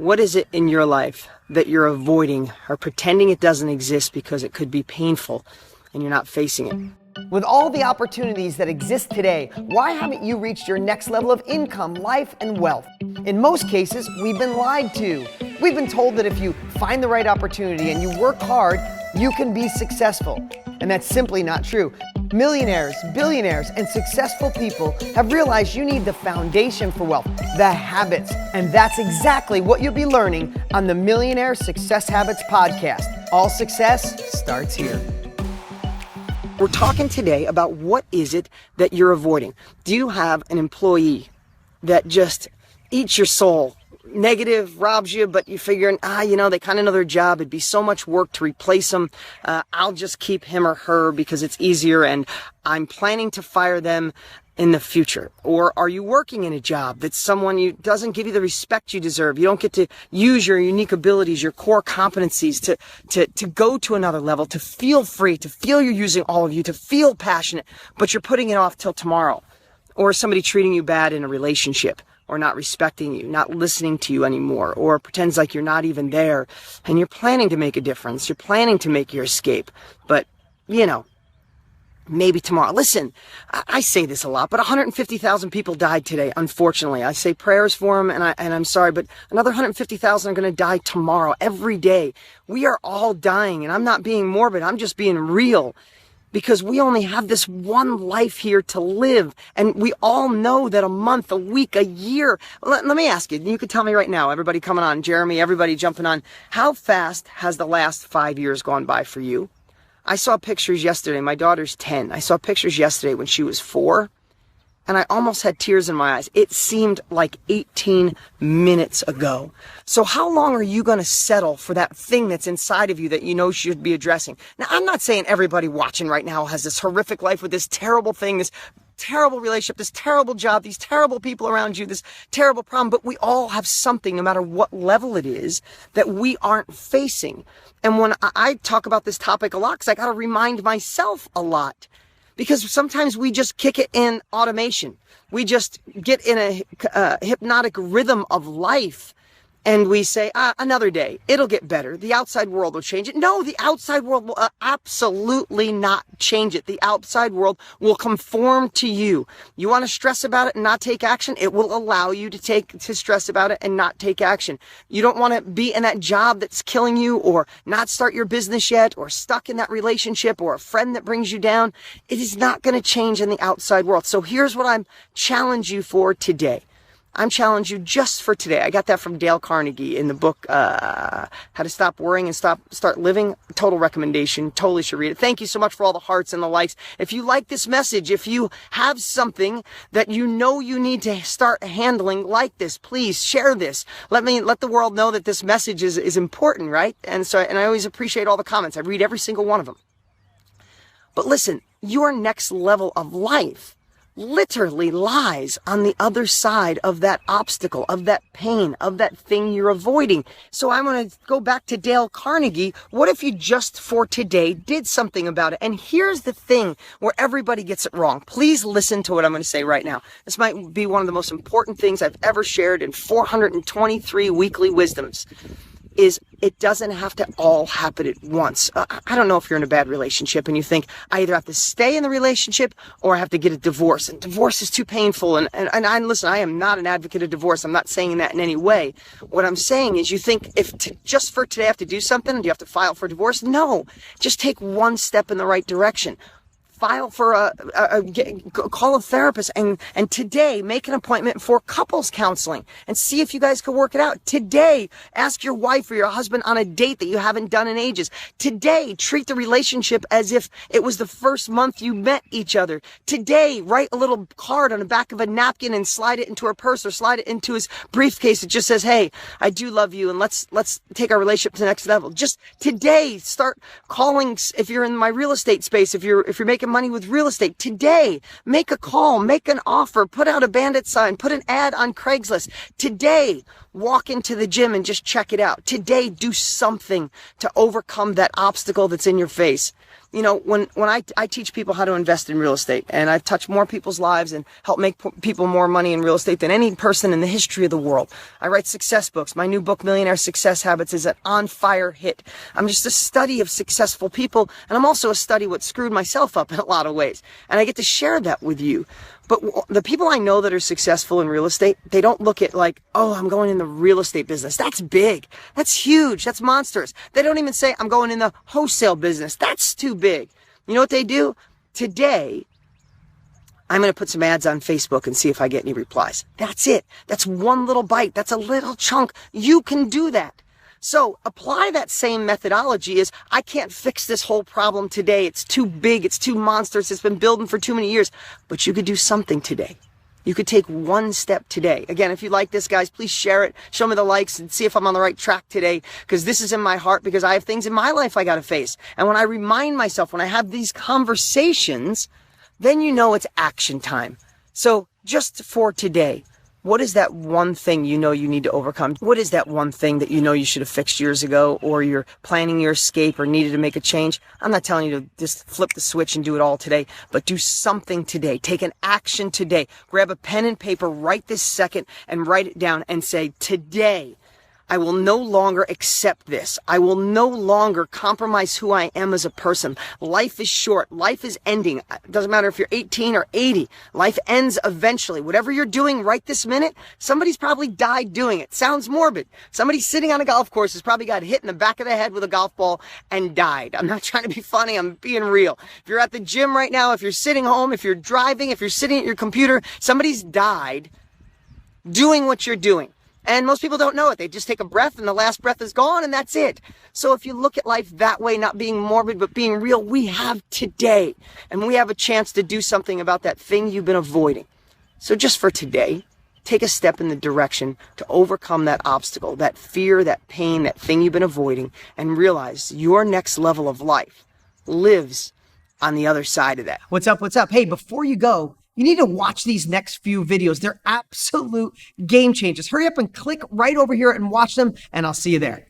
What is it in your life that you're avoiding or pretending it doesn't exist because it could be painful and you're not facing it? With all the opportunities that exist today, why haven't you reached your next level of income, life, and wealth? In most cases, we've been lied to. We've been told that if you find the right opportunity and you work hard, you can be successful. And that's simply not true. Millionaires, billionaires, and successful people have realized you need the foundation for wealth, the habits. And that's exactly what you'll be learning on the Millionaire Success Habits podcast. All success starts here. We're talking today about what is it that you're avoiding. Do you have an employee that just eats your soul? Negative, robs you, but you're figuring, they kind of know their job. It'd be so much work to replace them. I'll just keep him or her because it's easier, and I'm planning to fire them in the future. Or are you working in a job that someone doesn't give you the respect you deserve? You don't get to use your unique abilities, your core competencies to go to another level, to feel free, to feel you're using all of you, to feel passionate, but you're putting it off till tomorrow. Or somebody treating you bad in a relationship, or not respecting you, not listening to you anymore, or pretends like you're not even there, and you're planning to make a difference. You're planning to make your escape, but, maybe tomorrow. Listen, I say this a lot, but 150,000 people died today, unfortunately. I say prayers for them, and I'm sorry, but another 150,000 are going to die tomorrow, every day. We are all dying, and I'm not being morbid. I'm just being real. Because we only have this one life here to live. And we all know that a month, a week, a year. Let me ask you, you can tell me right now, everybody coming on, Jeremy, everybody jumping on, how fast has the last 5 years gone by for you? I saw pictures yesterday. My daughter's 10. I saw pictures yesterday when she was 4. And I almost had tears in my eyes. It seemed like 18 minutes ago. So how long are you going to settle for that thing that's inside of you that you know should be addressing? Now, I'm not saying everybody watching right now has this horrific life with this terrible thing, this terrible relationship, this terrible job, these terrible people around you, this terrible problem, but we all have something, no matter what level it is, that we aren't facing. And when I talk about this topic a lot, because I got to remind myself a lot. Because sometimes we just kick it in automation. We just get in a hypnotic rhythm of life. And we say, another day, it'll get better. The outside world will change it. No, the outside world will absolutely not change it. The outside world will conform to you. You want to stress about it and not take action? It will allow you to stress about it and not take action. You don't want to be in that job that's killing you, or not start your business yet, or stuck in that relationship, or a friend that brings you down. It is not going to change in the outside world. So here's what I'm challenging you for today. I'm challenging you just for today. I got that from Dale Carnegie in the book, How to Stop Worrying and Start Living. Total recommendation. Totally should read it. Thank you so much for all the hearts and the likes. If you like this message, if you have something that you know you need to start handling like this, please share this. Let the world know that this message is important, right? And I always appreciate all the comments. I read every single one of them. But listen, your next level of life literally lies on the other side of that obstacle, of that pain, of that thing you're avoiding. So I want to go back to Dale Carnegie. What if you just for today did something about it? And here's the thing where everybody gets it wrong. Please listen to what I'm going to say right now. This might be one of the most important things I've ever shared in 423 weekly wisdoms. Is it doesn't have to all happen at once. I don't know if you're in a bad relationship and you think, I either have to stay in the relationship or I have to get a divorce. And divorce is too painful. And listen, I am not an advocate of divorce. I'm not saying that in any way. What I'm saying is you think just for today I have to do something and you have to file for divorce? No, just take one step in the right direction. File for call a therapist and today make an appointment for couples counseling and see if you guys can work it out. Today, ask your wife or your husband on a date that you haven't done in ages. Today, treat the relationship as if it was the first month you met each other. Today, write a little card on the back of a napkin and slide it into her purse or slide it into his briefcase. It just says, hey, I do love you and let's take our relationship to the next level. Just today, start calling. If you're in my real estate space, if you're making money with real estate, today, make a call, make an offer, put out a bandit sign, put an ad on Craigslist. Today, walk into the gym and just check it out. Today, do something to overcome that obstacle that's in your face. You know, when I teach people how to invest in real estate, and I've touched more people's lives and helped make people more money in real estate than any person in the history of the world. I write success books. My new book, Millionaire Success Habits, is an on-fire hit. I'm just a study of successful people, and I'm also a study what screwed myself up in a lot of ways. And I get to share that with you. But the people I know that are successful in real estate, they don't look at like, oh, I'm going in the real estate business. That's big. That's huge. That's monstrous. They don't even say, I'm going in the wholesale business. That's too big. You know what they do? Today, I'm going to put some ads on Facebook and see if I get any replies. That's it. That's one little bite. That's a little chunk. You can do that. So apply that same methodology as, I can't fix this whole problem today. It's too big. It's too monstrous. It's been building for too many years. But you could do something today. You could take one step today. Again, if you like this, guys, please share it. Show me the likes and see if I'm on the right track today, because this is in my heart, because I have things in my life I got to face. And when I remind myself, when I have these conversations, then you know it's action time. So just for today, what is that one thing you know you need to overcome? What is that one thing that you know you should have fixed years ago, or you're planning your escape or needed to make a change? I'm not telling you to just flip the switch and do it all today, but do something today. Take an action today. Grab a pen and paper right this second and write it down and say, today, I will no longer accept this. I will no longer compromise who I am as a person. Life is short. Life is ending. It doesn't matter if you're 18 or 80. Life ends eventually. Whatever you're doing right this minute, somebody's probably died doing it. Sounds morbid. Somebody sitting on a golf course has probably got hit in the back of the head with a golf ball and died. I'm not trying to be funny. I'm being real. If you're at the gym right now, if you're sitting home, if you're driving, if you're sitting at your computer, somebody's died doing what you're doing. And most people don't know it. They just take a breath and the last breath is gone and that's it. So if you look at life that way, not being morbid, but being real, we have today. And we have a chance to do something about that thing you've been avoiding. So just for today, take a step in the direction to overcome that obstacle, that fear, that pain, that thing you've been avoiding, and realize your next level of life lives on the other side of that. What's up? What's up? Hey, before you go, you need to watch these next few videos. They're absolute game changers. Hurry up and click right over here and watch them, and I'll see you there.